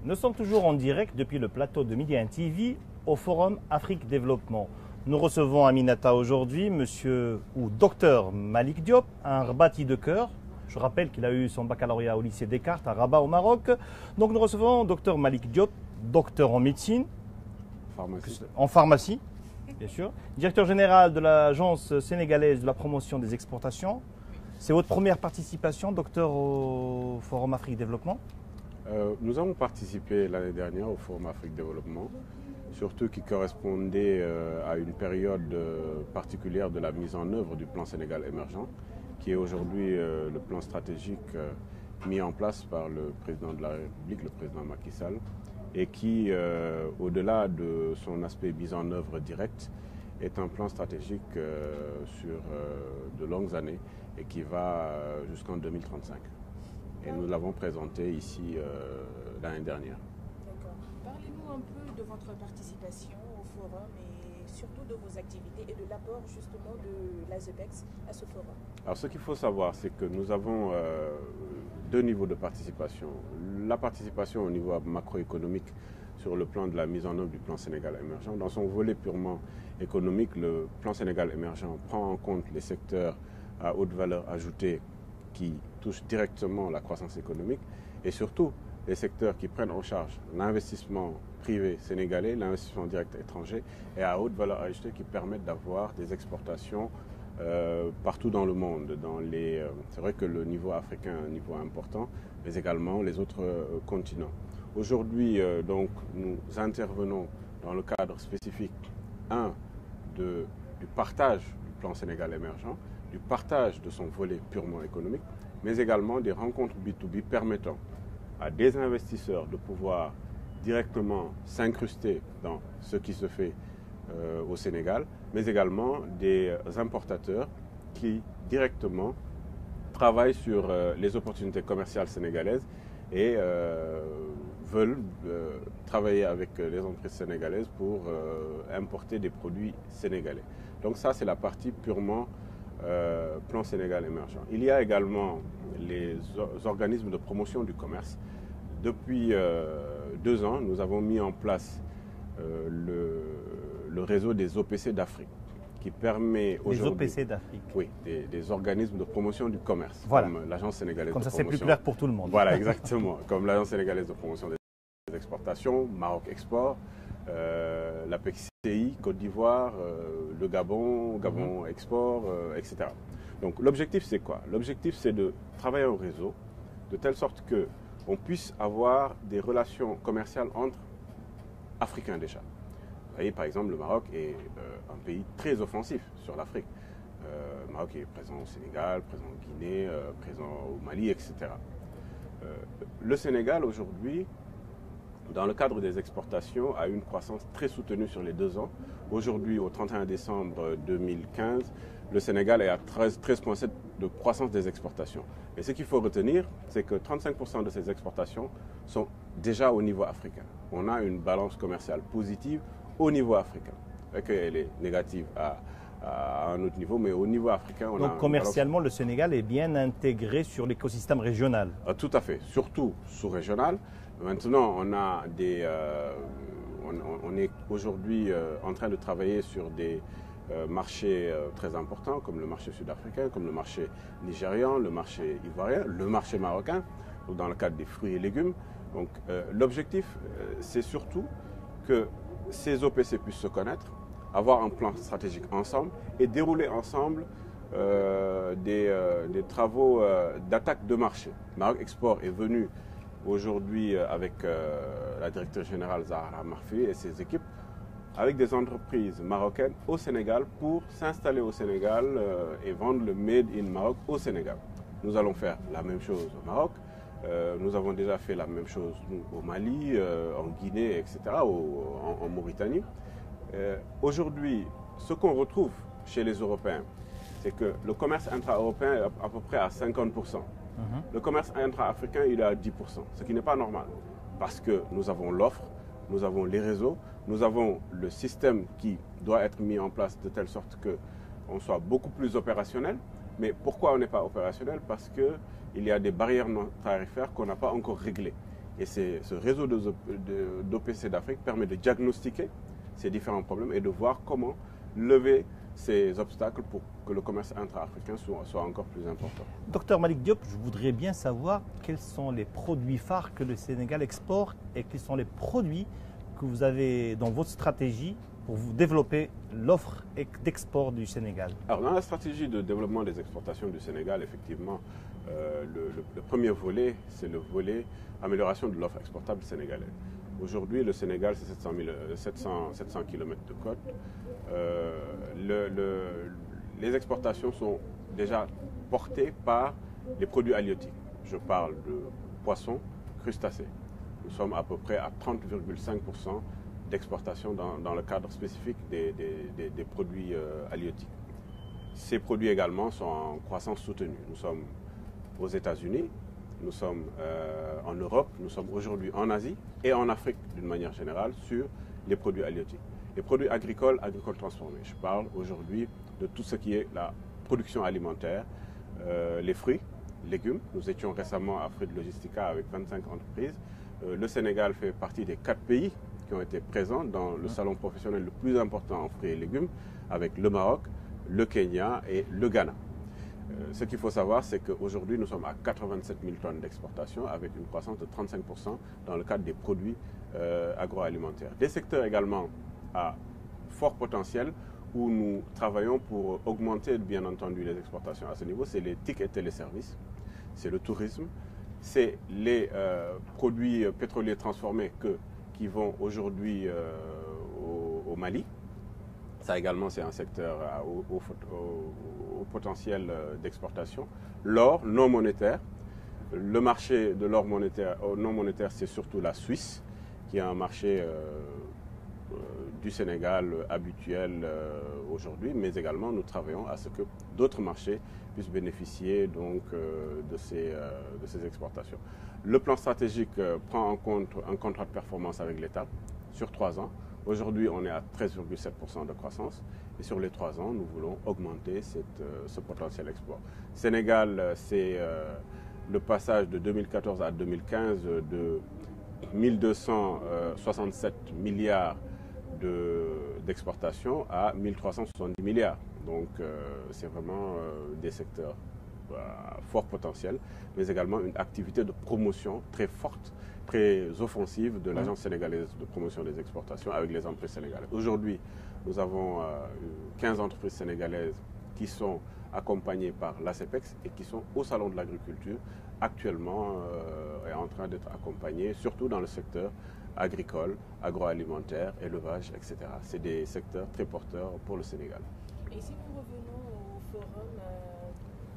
Nous sommes toujours en direct depuis le plateau de Média TV au Forum Afrique Développement. Nous recevons Aminata aujourd'hui, monsieur ou docteur Malik Diop, un Rabati de cœur. Je rappelle qu'il a eu son baccalauréat au lycée Descartes à Rabat au Maroc. Donc nous recevons docteur Malik Diop, docteur en médecine, en pharmacie, bien sûr, directeur général de l'Agence sénégalaise de la promotion des exportations. C'est votre première participation, docteur, au Forum Afrique Développement? Nous avons participé l'année dernière au Forum Afrique Développement, surtout qui correspondait à une période particulière de la mise en œuvre du plan Sénégal émergent, qui est aujourd'hui le plan stratégique mis en place par le président de la République, le président Macky Sall, et qui, au-delà de son aspect mise en œuvre direct, est un plan stratégique sur de longues années et qui va jusqu'en 2035. Et nous l'avons présenté ici l'année dernière. D'accord. Parlez-nous un peu de votre participation au forum et surtout de vos activités et de l'apport justement de l'ASEPEX à ce forum. Alors ce qu'il faut savoir, c'est que nous avons deux niveaux de participation. La participation au niveau macroéconomique sur le plan de la mise en œuvre du plan Sénégal émergent. Dans son volet purement économique, le plan Sénégal émergent prend en compte les secteurs à haute valeur ajoutée qui touchent directement la croissance économique et surtout les secteurs qui prennent en charge l'investissement privé sénégalais, l'investissement direct étranger et à haute valeur ajoutée qui permettent d'avoir des exportations partout dans le monde. C'est vrai que le niveau africain est un niveau important, mais également les autres continents. Aujourd'hui, donc, nous intervenons dans le cadre spécifique, du partage du plan Sénégal émergent, du partage de son volet purement économique, mais également des rencontres B2B permettant à des investisseurs de pouvoir directement s'incruster dans ce qui se fait au Sénégal, mais également des importateurs qui directement travaillent sur les opportunités commerciales sénégalaises et veulent travailler avec les entreprises sénégalaises pour importer des produits sénégalais. Donc ça, c'est la partie purement plan Sénégal émergent. Il y a également les organismes de promotion du commerce. Depuis 2 ans, nous avons mis en place le réseau des OPC d'Afrique, qui permet aujourd'hui... Les OPC d'Afrique. Oui, des organismes de promotion du commerce, voilà, comme l'Agence sénégalaise de promotion. Comme ça, c'est plus clair pour tout le monde. Voilà, exactement. Comme l'Agence sénégalaise de promotion des exportations, Maroc Export, la PECCI, Côte d'Ivoire, le Gabon, Gabon Export, etc. Donc l'objectif c'est quoi? L'objectif c'est de travailler en réseau, de telle sorte qu'on puisse avoir des relations commerciales entre Africains déjà. Vous voyez, par exemple, le Maroc est un pays très offensif sur l'Afrique. Le Maroc est présent au Sénégal, présent en Guinée, présent au Mali, etc. Le Sénégal aujourd'hui, dans le cadre des exportations, a eu une croissance très soutenue sur les 2 ans. Aujourd'hui, au 31 décembre 2015, le Sénégal est à 13,7 de croissance des exportations. Et ce qu'il faut retenir, c'est que 35% de ces exportations sont déjà au niveau africain. On a une balance commerciale positive au niveau africain. Elle est négative à un autre niveau, mais au niveau africain, on a... Donc commercialement, le Sénégal est bien intégré sur l'écosystème régional. Tout à fait, surtout sous-régional. Maintenant, on est aujourd'hui en train de travailler sur des marchés très importants, comme le marché sud-africain, comme le marché nigérian, le marché ivoirien, le marché marocain, dans le cadre des fruits et légumes. Donc l'objectif, c'est surtout que ces OPC puissent se connaître, avoir un plan stratégique ensemble et dérouler ensemble des travaux d'attaque de marché. Maroc Export est venu aujourd'hui avec la directrice générale Zahra Marfi et ses équipes, avec des entreprises marocaines au Sénégal pour s'installer au Sénégal et vendre le Made in Maroc au Sénégal. Nous allons faire la même chose au Maroc. Nous avons déjà fait la même chose au Mali, en Guinée, etc., en Mauritanie. Aujourd'hui, ce qu'on retrouve chez les Européens, c'est que le commerce intra-européen est à peu près à 50%. Le commerce intra-africain, il est à 10%, ce qui n'est pas normal. Parce que nous avons l'offre, nous avons les réseaux, nous avons le système qui doit être mis en place de telle sorte qu'on soit beaucoup plus opérationnel. Mais pourquoi on n'est pas opérationnel? Parce qu'il y a des barrières non tarifaires qu'on n'a pas encore réglées. Et ce réseau d'OPC d'Afrique permet de diagnostiquer ces différents problèmes et de voir comment lever ces obstacles pour que le commerce intra-africain soit encore plus important. Docteur Malick Diop, je voudrais bien savoir quels sont les produits phares que le Sénégal exporte et quels sont les produits que vous avez dans votre stratégie pour vous développer l'offre d'export du Sénégal. Alors, dans la stratégie de développement des exportations du Sénégal, effectivement, le premier volet, c'est le volet amélioration de l'offre exportable sénégalaise. Aujourd'hui, le Sénégal, c'est 700 km de côte. Les exportations sont déjà portées par les produits halieutiques. Je parle de poissons, crustacés. Nous sommes à peu près à 30,5% d'exportation dans le cadre spécifique des produits halieutiques. Ces produits également sont en croissance soutenue. Nous sommes aux États-Unis, nous sommes en Europe, nous sommes aujourd'hui en Asie et en Afrique d'une manière générale sur les produits halieutiques. Les produits agricoles transformés. Je parle aujourd'hui de tout ce qui est la production alimentaire, les fruits, légumes. Nous étions récemment à Fruit Logistica avec 25 entreprises. Le Sénégal fait partie des 4 pays qui ont été présents dans le salon professionnel le plus important en fruits et légumes avec le Maroc, le Kenya et le Ghana. Ce qu'il faut savoir, c'est qu'aujourd'hui, nous sommes à 87 000 tonnes d'exportation avec une croissance de 35% dans le cadre des produits agroalimentaires. Des secteurs également à fort potentiel où nous travaillons pour augmenter, bien entendu, les exportations à ce niveau, c'est les TIC et téléservices, c'est le tourisme, c'est les produits pétroliers transformés qui vont aujourd'hui au Mali. Ça également, c'est un secteur au potentiel d'exportation. L'or non monétaire. Le marché de l'or non monétaire, c'est surtout la Suisse, qui est un marché du Sénégal habituel aujourd'hui, mais également nous travaillons à ce que d'autres marchés puissent bénéficier donc, de ces exportations. Le plan stratégique prend en compte un contrat de performance avec l'État sur 3 ans. Aujourd'hui, on est à 13,7% de croissance et sur les 3 ans, nous voulons augmenter ce potentiel export. Sénégal, c'est le passage de 2014 à 2015 de 1267 milliards d'exportation à 1370 milliards. Donc, c'est vraiment des secteurs à fort potentiel, mais également une activité de promotion très forte, très offensive de l'Agence sénégalaise de promotion des exportations avec les entreprises sénégalaises. Aujourd'hui, nous avons 15 entreprises sénégalaises qui sont accompagnées par l'ACEPEX et qui sont au Salon de l'Agriculture actuellement et en train d'être accompagnées, surtout dans le secteur agricole, agroalimentaire, élevage, etc. C'est des secteurs très porteurs pour le Sénégal. Et si nous revenons au forum,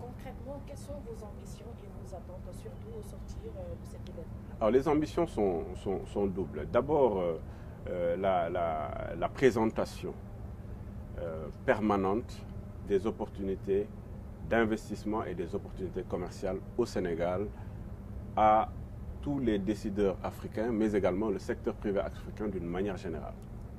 concrètement, quelles sont vos ambitions et vos attentes, surtout au sortir de cet événement? Alors les ambitions sont doubles. D'abord, la présentation permanente des opportunités d'investissement et des opportunités commerciales au Sénégal à tous les décideurs africains, mais également le secteur privé africain d'une manière générale.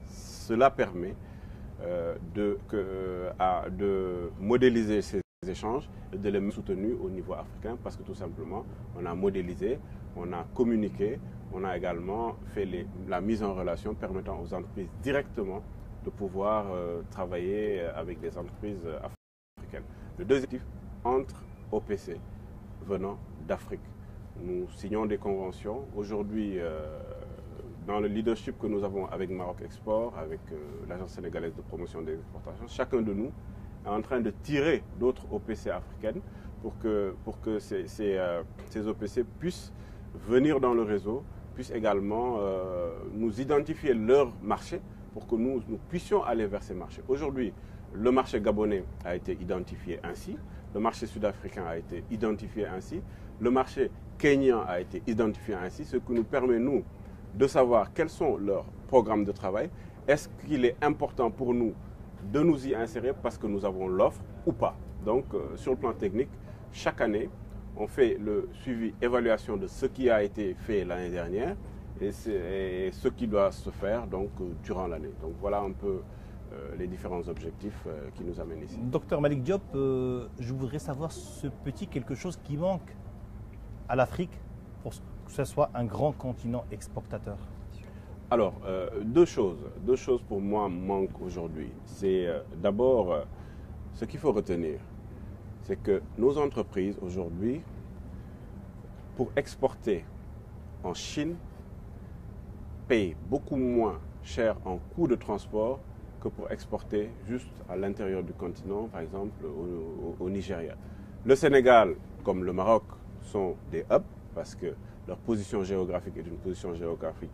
Cela permet de modéliser ces échanges et de les mettre soutenus au niveau africain parce que tout simplement, on a modélisé, on a communiqué, on a également fait la mise en relation permettant aux entreprises directement de pouvoir travailler avec des entreprises africaines. Le deuxième objectif, entre OPC venant d'Afrique. Nous signons des conventions. Aujourd'hui, dans le leadership que nous avons avec Maroc Export, avec l'Agence sénégalaise de promotion des exportations, chacun de nous est en train de tirer d'autres OPC africaines pour que ces OPC puissent venir dans le réseau, puissent également nous identifier leur marché pour que nous puissions aller vers ces marchés. Aujourd'hui, le marché gabonais a été identifié ainsi, le marché sud-africain a été identifié ainsi, le marché kenyan a été identifié ainsi, ce qui nous permet, nous, de savoir quels sont leurs programmes de travail. Est-ce qu'il est important pour nous de nous y insérer parce que nous avons l'offre ou pas? Donc, sur le plan technique, chaque année, on fait le suivi, évaluation de ce qui a été fait l'année dernière et ce qui doit se faire donc, durant l'année. Donc, voilà un peu les différents objectifs qui nous amènent ici. Docteur Malick Diop, je voudrais savoir ce petit quelque chose qui manque à l'Afrique que ce soit un grand continent exportateur? Alors, deux choses pour moi manquent aujourd'hui. C'est d'abord, ce qu'il faut retenir, c'est que nos entreprises aujourd'hui, pour exporter en Chine, payent beaucoup moins cher en coût de transport que pour exporter juste à l'intérieur du continent, par exemple au Nigeria. Le Sénégal, comme le Maroc, sont des hubs parce que leur position géographique est une position géographique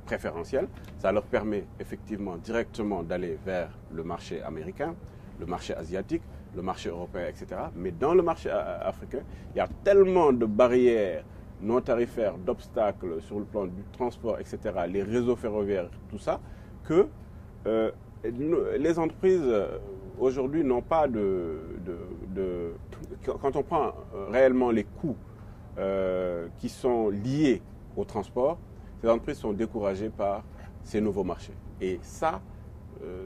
préférentielle. Ça leur permet effectivement directement d'aller vers le marché américain, le marché asiatique, le marché européen, etc. Mais dans le marché africain, il y a tellement de barrières non tarifaires, d'obstacles sur le plan du transport, etc., les réseaux ferroviaires, tout ça, que les entreprises aujourd'hui n'ont pas Quand on prend réellement les coûts qui sont liés au transport, ces entreprises sont découragées par ces nouveaux marchés. Et ça,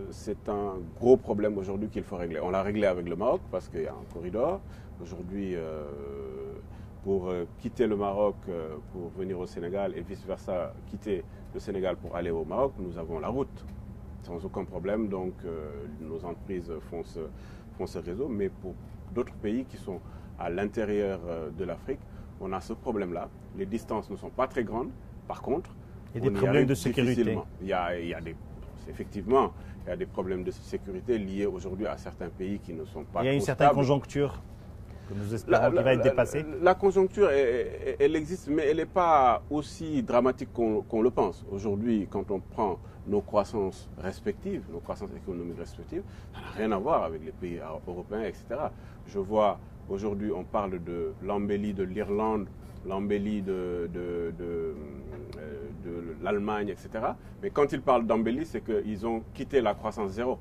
c'est un gros problème aujourd'hui qu'il faut régler. On l'a réglé avec le Maroc parce qu'il y a un corridor. Aujourd'hui, pour quitter le Maroc pour venir au Sénégal et vice-versa, quitter le Sénégal pour aller au Maroc, nous avons la route sans aucun problème. Donc, nos entreprises font ce réseau. Mais pour d'autres pays qui sont à l'intérieur de l'Afrique, on a ce problème-là. Les distances ne sont pas très grandes. Par contre, il y a des problèmes de sécurité. Effectivement, il y a des problèmes de sécurité liés aujourd'hui à certains pays qui ne sont pas. Il y a une certaine conjoncture que nous espérons qui va être dépassée. La conjoncture, elle existe, mais elle n'est pas aussi dramatique qu'on le pense. Aujourd'hui, quand on prend nos croissances respectives, nos croissances économiques respectives, ça n'a rien à voir avec les pays européens, etc. Je vois aujourd'hui, on parle de l'embellie de l'Irlande, l'embellie de l'Allemagne, etc. Mais quand ils parlent d'embellie, c'est qu'ils ont quitté la croissance zéro.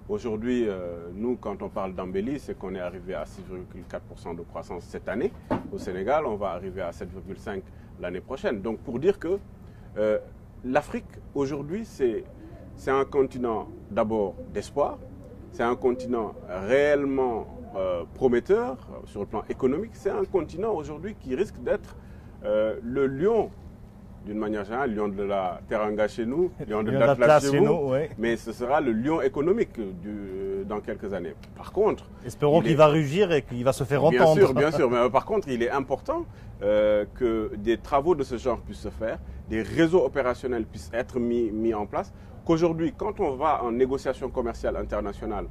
Aujourd'hui, nous, quand on parle d'embellie, c'est qu'on est arrivé à 6,4% de croissance cette année. Au Sénégal, on va arriver à 7,5% l'année prochaine. Donc, pour dire que l'Afrique, aujourd'hui, c'est un continent d'abord d'espoir. C'est un continent réellement prometteur sur le plan économique. C'est un continent aujourd'hui qui risque d'être le lion, d'une manière générale, lion de la Teranga chez nous, lion de l'Atlas chez vous, oui. Mais ce sera le lion économique dans quelques années. Par contre... Espérons qu'il va rugir et qu'il va se faire entendre. Bien sûr, mais par contre, il est important que des travaux de ce genre puissent se faire, des réseaux opérationnels puissent être mis en place, qu'aujourd'hui, quand on va en négociation commerciale internationale,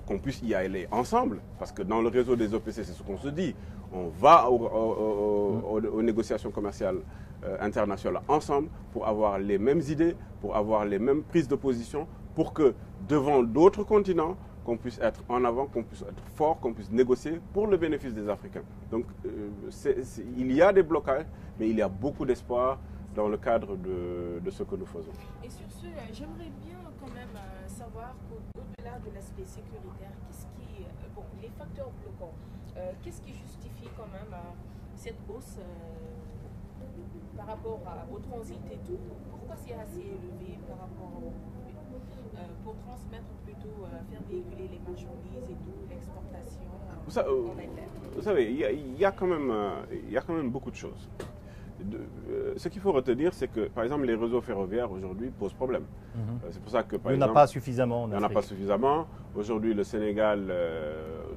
qu'on puisse y aller ensemble, parce que dans le réseau des OPC, c'est ce qu'on se dit, on va aux négociations commerciales internationales ensemble pour avoir les mêmes idées, pour avoir les mêmes prises de position, pour que devant d'autres continents, qu'on puisse être en avant, qu'on puisse être fort, qu'on puisse négocier pour le bénéfice des Africains. Donc il y a des blocages, mais il y a beaucoup d'espoir dans le cadre de ce que nous faisons. Et sur ce, j'aimerais bien quand même savoir qu'au-delà de l'aspect sécuritaire, les facteurs bloquants, qu'est-ce qui justifie quand même cette hausse par rapport au transit et tout? Pourquoi c'est assez élevé par rapport pour transmettre plutôt, faire véhiculer les marchandises et tout, l'exportation en interne? Vous savez, il y a quand même beaucoup de choses. Ce qu'il faut retenir, c'est que, par exemple, les réseaux ferroviaires aujourd'hui posent problème. C'est pour ça que, par exemple, il n'y en a pas suffisamment. Il n'y en a pas suffisamment. Aujourd'hui, le Sénégal,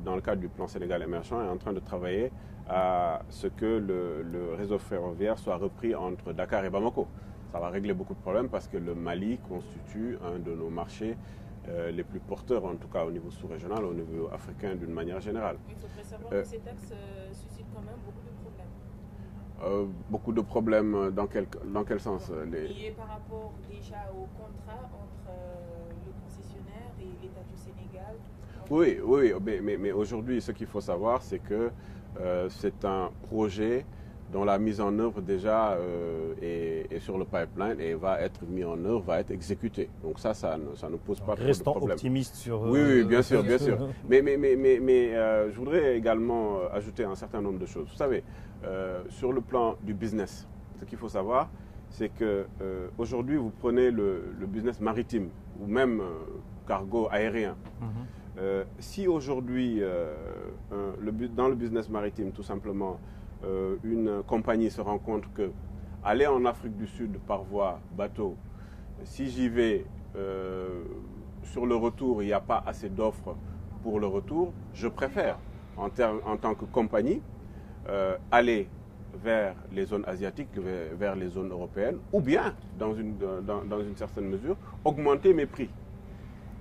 dans le cadre du plan Sénégal émergent, est en train de travailler à ce que le réseau ferroviaire soit repris entre Dakar et Bamako. Ça va régler beaucoup de problèmes parce que le Mali constitue un de nos marchés les plus porteurs, en tout cas au niveau sous-régional, au niveau africain d'une manière générale. Il faudrait savoir que ces taxes suscitent quand même beaucoup de problèmes. Beaucoup de problèmes dans quel sens Liés par rapport déjà au contrat entre le concessionnaire et l'État du Sénégal. Oui, mais aujourd'hui, ce qu'il faut savoir, c'est que c'est un projet dont la mise en œuvre déjà est sur le pipeline et va être mis en œuvre, va être exécuté. Donc ça ne pose pas trop de problème. Restons optimistes sur... Oui, bien sûr. Mais je voudrais également ajouter un certain nombre de choses. Vous savez, sur le plan du business, ce qu'il faut savoir, c'est que aujourd'hui, vous prenez le business maritime ou même cargo aérien. Si aujourd'hui, dans le business maritime, tout simplement, une compagnie se rend compte que aller en Afrique du Sud par voie bateau, si j'y vais sur le retour, il n'y a pas assez d'offres pour le retour, je préfère, en tant que compagnie, aller vers les zones asiatiques, vers les zones européennes, ou bien, dans une certaine mesure, augmenter mes prix.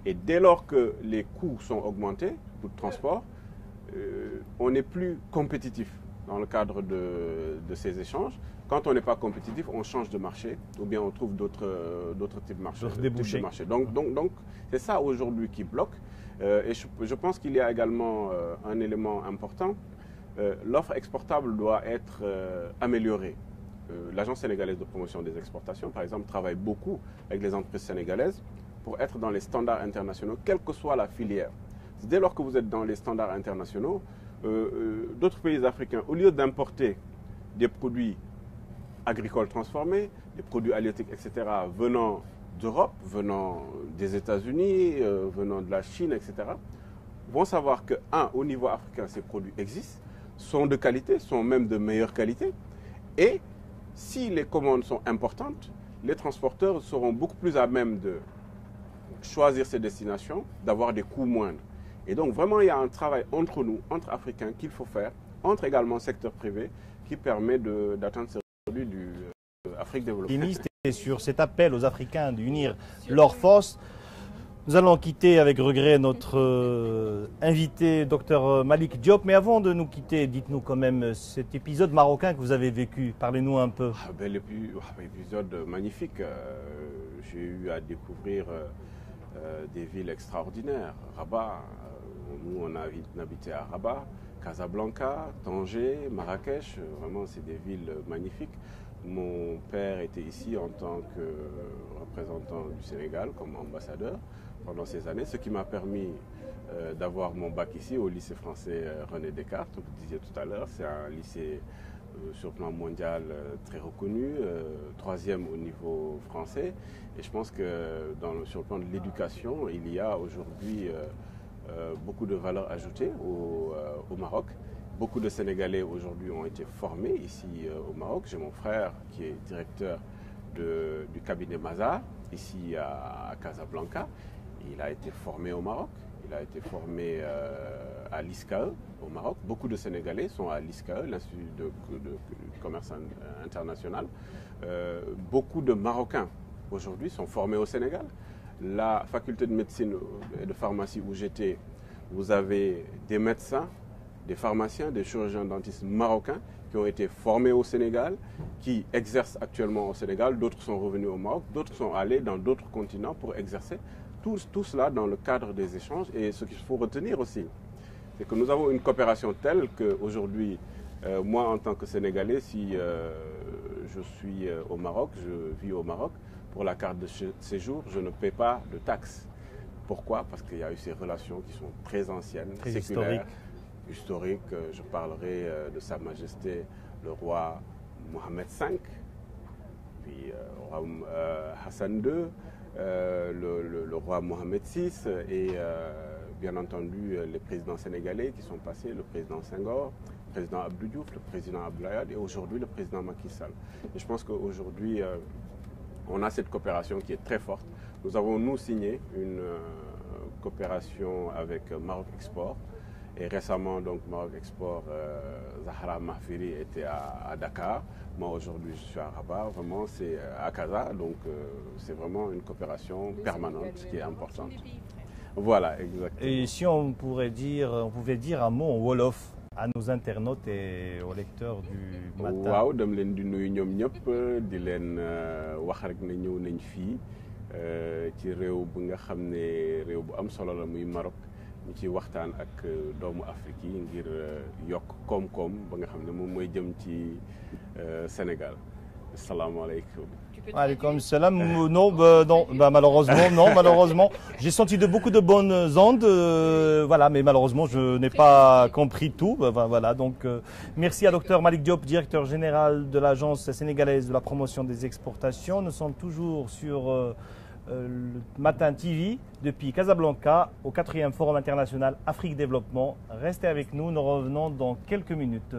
Et dès lors que les coûts sont augmentés, coûts de transport, on n'est plus compétitif dans le cadre de ces échanges. Quand on n'est pas compétitif, on change de marché ou bien on trouve d'autres types de marchés. Donc c'est ça aujourd'hui qui bloque. Et je pense qu'il y a également un élément important. L'offre exportable doit être améliorée. L'Agence sénégalaise de promotion des exportations, par exemple, travaille beaucoup avec les entreprises sénégalaises pour être dans les standards internationaux, quelle que soit la filière. Dès lors que vous êtes dans les standards internationaux, d'autres pays africains, au lieu d'importer des produits agricoles transformés, des produits halieutiques, etc., venant d'Europe, venant des États-Unis, venant de la Chine, etc., vont savoir que, au niveau africain, ces produits existent, sont de qualité, sont même de meilleure qualité. Et si les commandes sont importantes, les transporteurs seront beaucoup plus à même de choisir ces destinations, d'avoir des coûts moindres. Et donc vraiment, il y a un travail entre nous, entre Africains, qu'il faut faire, entre également secteur privé, qui permet d'atteindre ces produits du Afrique développée. Et sur cet appel aux Africains d'unir leurs forces, nous allons quitter avec regret notre invité, Dr Malick Diop. Mais avant de nous quitter, dites-nous quand même cet épisode marocain que vous avez vécu. Parlez-nous un peu. L'épisode magnifique. J'ai eu à découvrir des villes extraordinaires. Rabat, nous on a habité à Rabat, Casablanca, Tanger, Marrakech. Vraiment, c'est des villes magnifiques. Mon père était ici en tant que représentant du Sénégal, comme ambassadeur pendant ces années, ce qui m'a permis d'avoir mon bac ici au lycée français René Descartes, vous disiez tout à l'heure. C'est un lycée sur le plan mondial très reconnu, troisième au niveau français. Et je pense que sur le plan de l'éducation, il y a aujourd'hui beaucoup de valeur ajoutée au Maroc. Beaucoup de Sénégalais aujourd'hui ont été formés ici au Maroc. J'ai mon frère qui est directeur du cabinet Mazar, ici à Casablanca. Il a été formé au Maroc. Il a été formé à l'ISCAE au Maroc. Beaucoup de Sénégalais sont à l'ISCAE, l'Institut de commerce international. Beaucoup de Marocains aujourd'hui sont formés au Sénégal. La faculté de médecine et de pharmacie où j'étais, vous avez des médecins, des pharmaciens, des chirurgiens dentistes marocains qui ont été formés au Sénégal, qui exercent actuellement au Sénégal. D'autres sont revenus au Maroc, d'autres sont allés dans d'autres continents pour exercer. Tout cela dans le cadre des échanges. Et ce qu'il faut retenir aussi, c'est que nous avons une coopération telle qu'aujourd'hui, moi en tant que Sénégalais, si je suis au Maroc, je vis au Maroc, pour la carte de séjour, je ne paie pas de taxes. Pourquoi? Parce qu'il y a eu ces relations qui sont très anciennes, très séculaires, historiques. Je parlerai de Sa Majesté le roi Mohamed V, puis roi Hassan II, le roi Mohamed VI et bien entendu les présidents sénégalais qui sont passés, le président Senghor, le président Abdou Diouf, le président Abdoulaye et aujourd'hui le président Macky Sall. Et je pense qu'aujourd'hui, on a cette coopération qui est très forte. Nous avons, nous, signé une coopération avec Maroc Export. Et récemment, donc, Maroc Export, Zahra Mahfiri était à Dakar. Moi, aujourd'hui, je suis à Rabat. Vraiment, c'est à Casa. Donc, c'est vraiment une coopération permanente qui est importante. Voilà, exactement. Et si on pouvait dire un mot en Wolof à nos internautes et aux lecteurs du matin. waaw dama leen di nuyu ñoom ñëpp di leen wax rek ne ñëw nañ fii ci réew bu nga xam ne réew bu am solo la muy Maroc ñu ci waxtaan ak doomu Afrique yi ngir yokk koom-koom ba nga xam ne moom mooy jëm ci Sénégal. Asalaamaaleykum. Alaikum salam. Non, malheureusement, non, malheureusement. J'ai senti beaucoup de bonnes ondes, voilà, mais malheureusement, je n'ai pas compris tout. Voilà, donc, merci à Dr Malick Diop, directeur général de l'Agence sénégalaise de la promotion des exportations. Nous sommes toujours sur le Matin TV depuis Casablanca au 4e Forum international Afrique Développement. Restez avec nous, nous revenons dans quelques minutes.